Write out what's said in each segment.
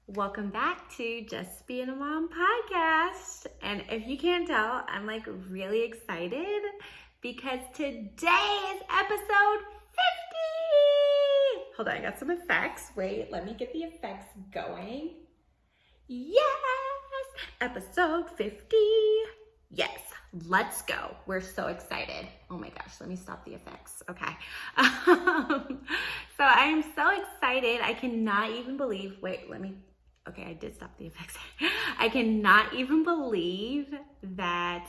Welcome back to Just Being a Mom podcast. And if you can't tell, I'm like really excited because today is episode 50. Hold on, I got some effects. Wait, let me get the effects going. Yes, episode 50. Yes, let's go. We're so excited. Oh my gosh, let me stop the effects. Okay. So I'm so excited. I cannot even believe, okay, I did stop the effects. I cannot even believe that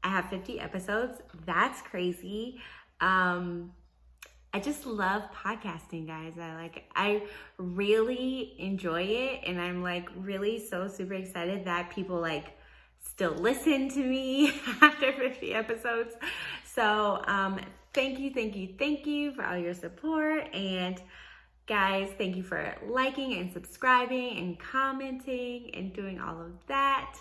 I have 50 episodes. That's crazy. I just love podcasting, guys. I really enjoy it, and I'm like really so super excited that people like still listen to me after 50 episodes. So thank you for all your support. And guys, thank you for liking and subscribing and commenting and doing all of that.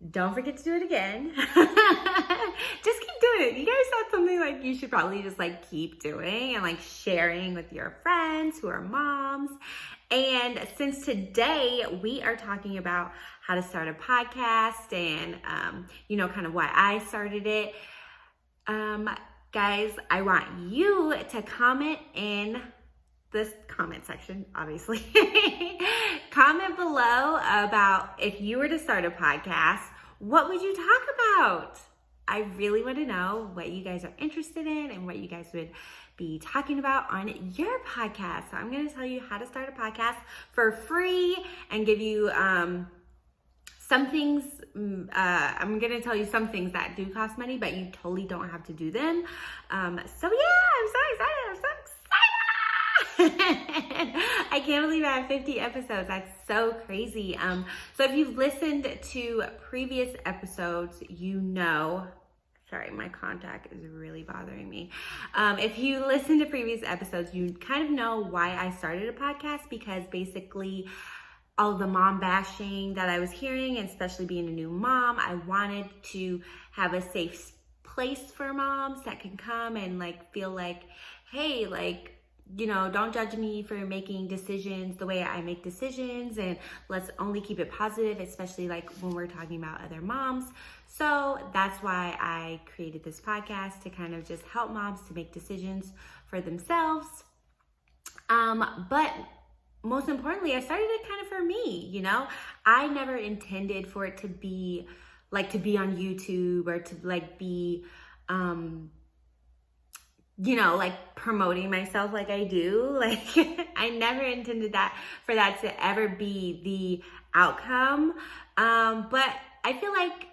Don't forget to do it again. Just keep doing it. You guys said something like you should probably just like keep doing and like sharing with your friends who are moms. And since today we are talking about how to start a podcast and, kind of why I started it. Guys, I want you to comment in this comment section, obviously. Comment below about if you were to start a podcast, what would you talk about? I really want to know what you guys are interested in and what you guys would be talking about on your podcast. So I'm going to tell you how to start a podcast for free and give you some things. I'm going to tell you some things that do cost money, but you totally don't have to do them. So yeah, I'm so excited. I can't believe I have 50 episodes. That's so crazy. So if you've listened to previous episodes, sorry, my contact is really bothering me. If you listen to previous episodes, you kind of know why I started a podcast, because basically all the mom bashing that I was hearing, and especially being a new mom, I wanted to have a safe place for moms that can come and like feel like, hey, like, don't judge me for making decisions the way I make decisions, and let's only keep it positive, especially like when we're talking about other moms. So that's why I created this podcast, to kind of just help moms to make decisions for themselves. But most importantly, I started it kind of for me, I never intended for it to be like to be on YouTube or to like be, like promoting myself like I do. Like I never intended for that to ever be the outcome. But I feel like,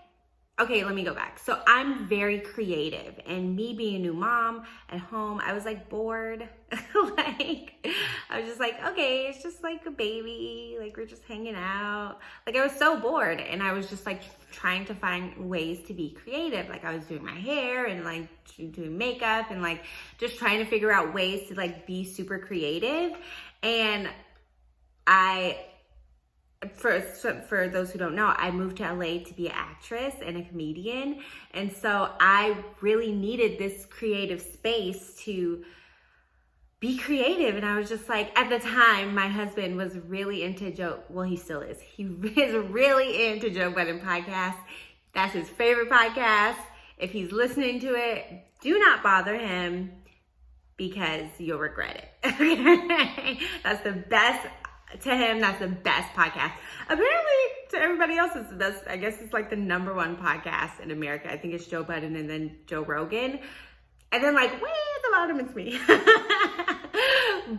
okay, let me go back. So I'm very creative, and me being a new mom at home, I was like bored. I was just like, okay, it's just like a baby. Like we're just hanging out. Like I was so bored, and I was just like trying to find ways to be creative. Like I was doing my hair and like doing makeup and like just trying to figure out ways to like be super creative. And for those who don't know, I moved to LA to be an actress and a comedian. And so I really needed this creative space to be creative. And I was just like, at the time, my husband was really into he still is. He is really into Joe Budden podcast. That's his favorite podcast. If he's listening to it, do not bother him, because you'll regret it. That's the best. To him, that's the best podcast. Apparently, to everybody else, it's the best. I guess it's like the number one podcast in America. I think it's Joe Budden and then Joe Rogan. And then like way at the bottom, it's me.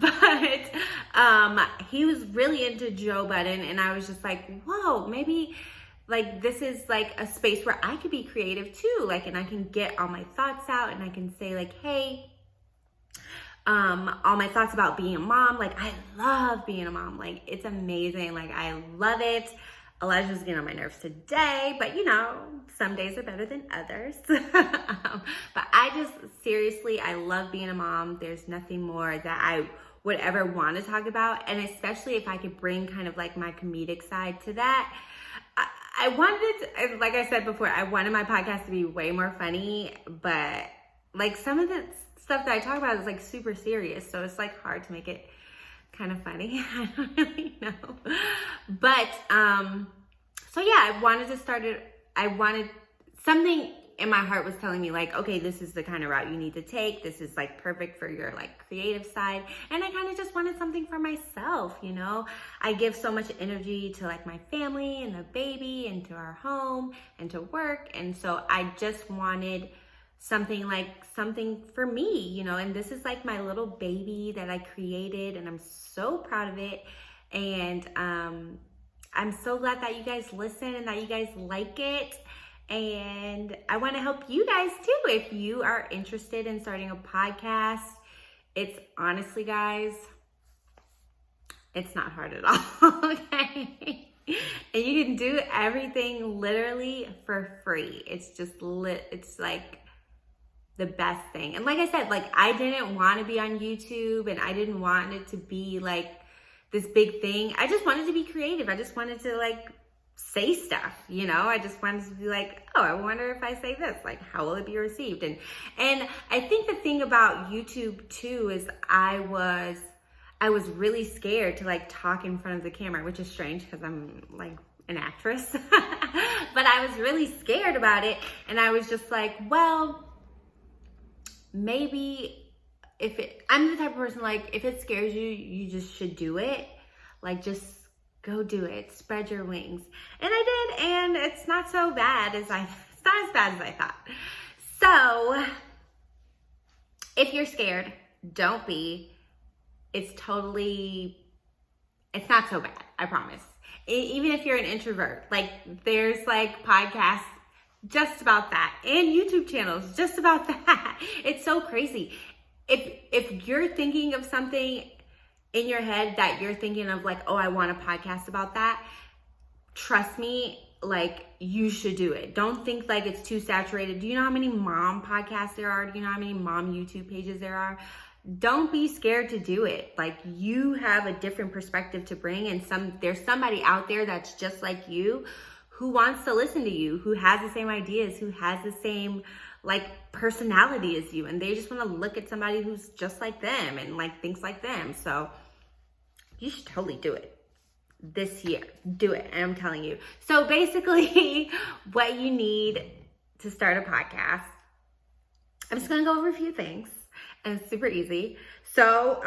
But he was really into Joe Budden, and I was just like, whoa, maybe like this is like a space where I could be creative too. Like, and I can get all my thoughts out, and I can say like, hey, all my thoughts about being a mom. Like I love being a mom. Like it's amazing. Like I love it. Elijah's getting on my nerves today, but some days are better than others. But I love being a mom. There's nothing more that I would ever want to talk about. And especially if I could bring kind of like my comedic side to that. I wanted, like I said before, I wanted my podcast to be way more funny, but like some of the stuff that I talk about is like super serious. So it's like hard to make it kind of funny. I don't really know. But, so yeah, I wanted something in my heart was telling me like, okay, this is the kind of route you need to take. This is like perfect for your like creative side. And I kind of just wanted something for myself, you know? I give so much energy to like my family and the baby and to our home and to work. And so I just wanted something for me, you know? And this is like my little baby that I created, and I'm so proud of it. And I'm so glad that you guys listen and that you guys like it. And I want to help you guys too. If you are interested in starting a podcast, it's honestly, guys, it's not hard at all, okay? And you can do everything literally for free. It's just it's like the best thing. And like I said, like I didn't want to be on YouTube, and I didn't want it to be like this big thing. I just wanted to be creative. I just wanted to like say stuff, you know? I just wanted to be like, oh, I wonder if I say this, like, how will it be received? And I think the thing about YouTube too is I was really scared to like talk in front of the camera, which is strange because I'm like an actress, but I was really scared about it. And I was just like, well, maybe I'm the type of person, like, if it scares you, you just should do it. Like, just go do it. Spread your wings. And I did, and it's not so bad it's not as bad as I thought. So if you're scared, don't be. It's not so bad, I promise. Even if you're an introvert, like there's like podcasts just about that, and YouTube channels just about that. It's so crazy. If you're thinking of something in your head that you're thinking of like, oh, I want a podcast about that, trust me, like you should do it. Don't think like it's too saturated. Do you know how many mom podcasts there are? Do you know how many mom YouTube pages there are? Don't be scared to do it. Like, you have a different perspective to bring, and there's somebody out there that's just like you, who wants to listen to you, who has the same ideas, who has the same like personality as you, and they just want to look at somebody who's just like them and like thinks like them. So you should totally do it this year. Do it, I'm telling you. So basically what you need to start a podcast, I'm just gonna go over a few things, and it's super easy. So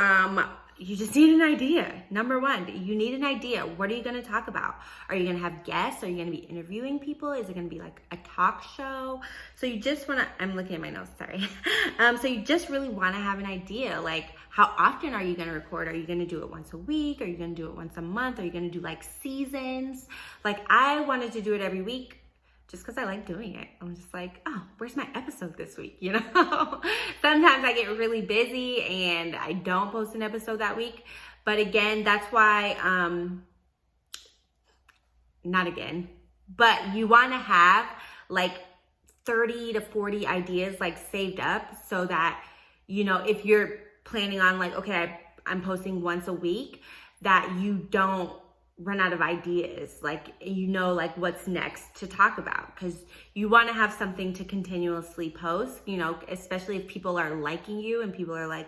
you just need an idea. Number one, you need an idea. What are you going to talk about? Are you going to have guests? Are you going to be interviewing people? Is it going to be like a talk show? So you just want to, I'm looking at my notes, sorry. So you just really want to have an idea. Like, how often are you going to record? Are you going to do it once a week? Are you going to do it once a month? Are you going to do like seasons? Like, I wanted to do it every week, just because I like doing it. I'm just like, oh, where's my episode this week? You know, sometimes I get really busy and I don't post an episode that week. But again, that's why, not again, but you want to have like 30 to 40 ideas like saved up, so that, you know, if you're planning on like, okay, I'm posting once a week, that you don't run out of ideas, like, you know, like what's next to talk about, because you want to have something to continuously post, you know, especially if people are liking you and people are like,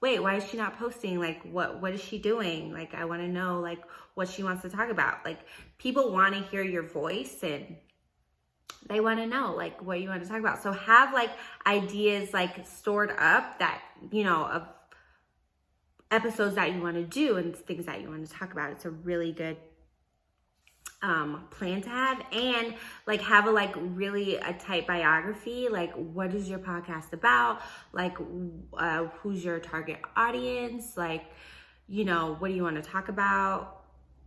wait, why is she not posting? Like, what is she doing? Like, I want to know like what she wants to talk about. Like, people want to hear your voice, and they want to know like what you want to talk about. So have like ideas like stored up, that, you know, of episodes that you want to do and things that you want to talk about. It's a really good plan to have. And like, have a like really a tight biography. Like, what is your podcast about? Like, who's your target audience? Like, you know, what do you want to talk about?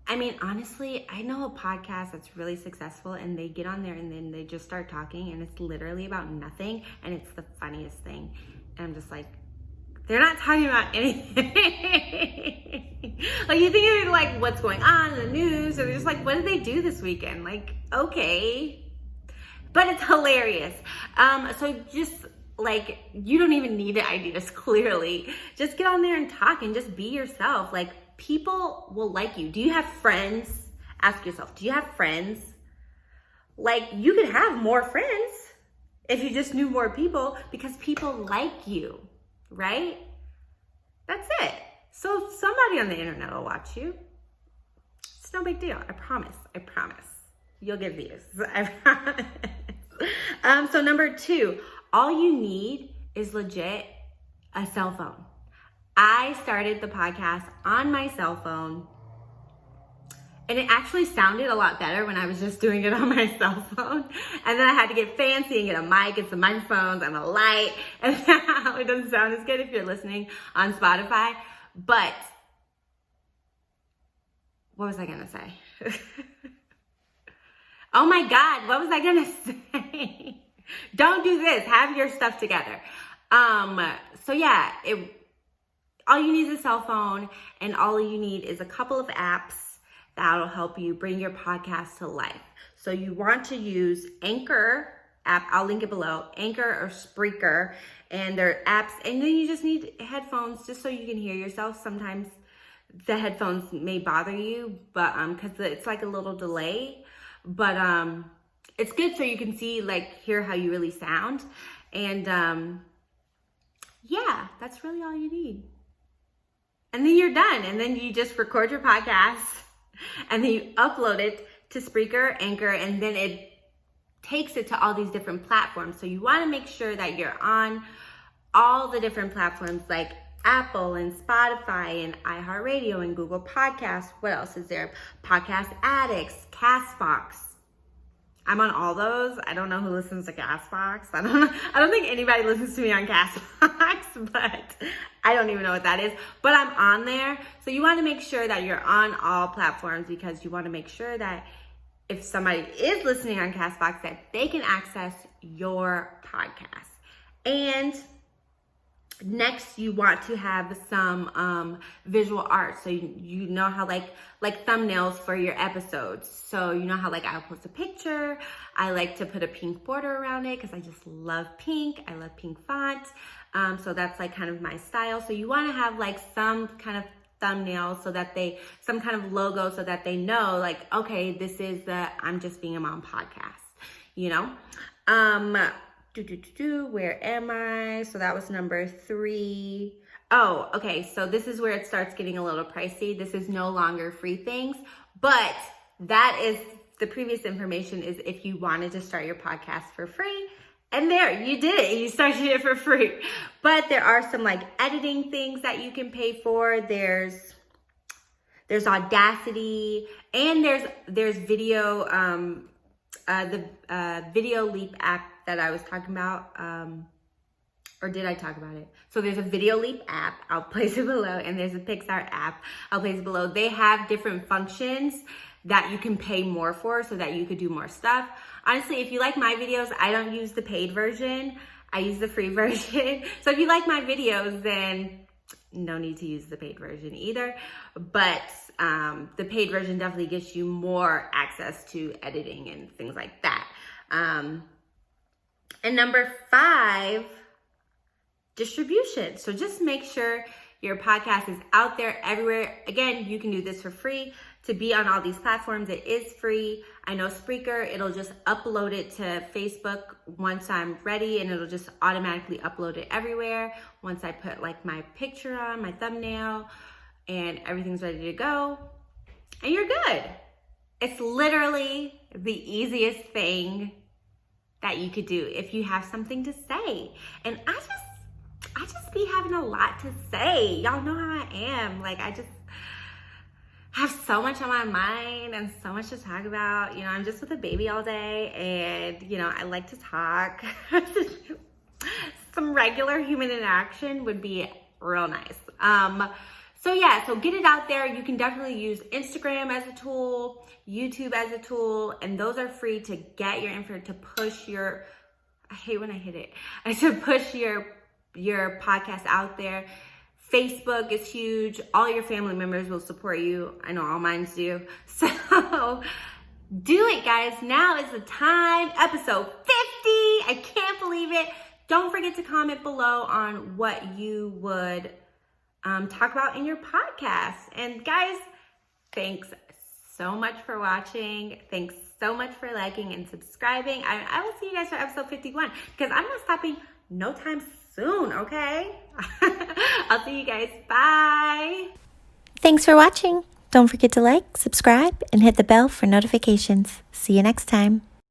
I mean, honestly, I know a podcast that's really successful, and they get on there and then they just start talking, and it's literally about nothing, and it's the funniest thing. And I'm just like, they're not talking about anything. Like, you think of like what's going on in the news, or they're just like, what did they do this weekend? Like, okay, but it's hilarious. So just like, you don't even need ideas, clearly. Just get on there and talk and just be yourself. Like, people will like you. Do you have friends? Ask yourself, do you have friends? Like, you could have more friends if you just knew more people, because people like you, right? That's it. So somebody on the internet will watch you. It's no big deal. I promise. You'll get views. I promise. So number 2, all you need is legit a cell phone. I started the podcast on my cell phone, and it actually sounded a lot better when I was just doing it on my cell phone. And then I had to get fancy and get a mic and some microphones and a light. And now it doesn't sound as good if you're listening on Spotify. But what was I gonna say? Oh my God, what was I gonna say? Don't do this, have your stuff together. So yeah, all you need is a cell phone, and all you need is a couple of apps that'll help you bring your podcast to life. So you want to use Anchor app, I'll link it below, Anchor or Spreaker, and they're apps, and then you just need headphones just so you can hear yourself. Sometimes the headphones may bother you, but because it's like a little delay, but it's good so you can see, like, hear how you really sound. And yeah, that's really all you need. And then you're done. And then you just record your podcast, and then you upload it to Spreaker, Anchor, and then it takes it to all these different platforms. So you want to make sure that you're on all the different platforms like Apple and Spotify and iHeartRadio and Google Podcasts. What else is there? Podcast Addicts, Castbox. I'm on all those. I don't know who listens to Castbox. I don't think anybody listens to me on Castbox, but I don't even know what that is. But I'm on there. So you want to make sure that you're on all platforms, because you want to make sure that if somebody is listening on Castbox, that they can access your podcast. And next, you want to have some visual art. So you know how like thumbnails for your episodes. So you know how like I'll post a picture. I like to put a pink border around it because I just love pink. I love pink font. So that's like kind of my style. So you want to have like some kind of thumbnail so that some kind of logo so that they know, like, okay, this is the I'm Just Being a Mom podcast, you know? Where am I? So that was number 3. Oh, okay. So this is where it starts getting a little pricey. This is no longer free things, but that is the previous information is if you wanted to start your podcast for free. And there, you did it. You started it for free. But there are some like editing things that you can pay for. There's Audacity, and there's video, the Video Leap app that I was talking about, or did I talk about it? So there's a Video Leap app, I'll place it below, and there's a Pixar app, I'll place it below. They have different functions that you can pay more for so that you could do more stuff. Honestly, if you like my videos, I don't use the paid version, I use the free version. So if you like my videos, then no need to use the paid version either. But the paid version definitely gets you more access to editing and things like that. And number 5, distribution. So just make sure your podcast is out there everywhere. Again, you can do this for free to be on all these platforms. It is free. I know Spreaker, it'll just upload it to Facebook once I'm ready, and it'll just automatically upload it everywhere once I put like my picture on, my thumbnail, and everything's ready to go. And you're good. It's literally the easiest thing that you could do if you have something to say. And I just be having a lot to say. Y'all know how I am. Like, I just have so much on my mind and so much to talk about. You know, I'm just with a baby all day, and, you know, I like to talk. Some regular human interaction would be real nice. So yeah, so get it out there. You can definitely use Instagram as a tool, YouTube as a tool, and those are free to get your info, to push your, I hate when I hit it, to push your podcast out there. Facebook is huge. All your family members will support you. I know all mine do. So do it, guys. Now is the time. Episode 50. I can't believe it. Don't forget to comment below on what you would talk about in your podcast. And guys, thanks so much for watching. Thanks so much for liking and subscribing. I will see you guys for episode 51, because I'm not stopping no time soon, okay? I'll see you guys. Bye. Thanks for watching. Don't forget to like, subscribe, and hit the bell for notifications. See you next time.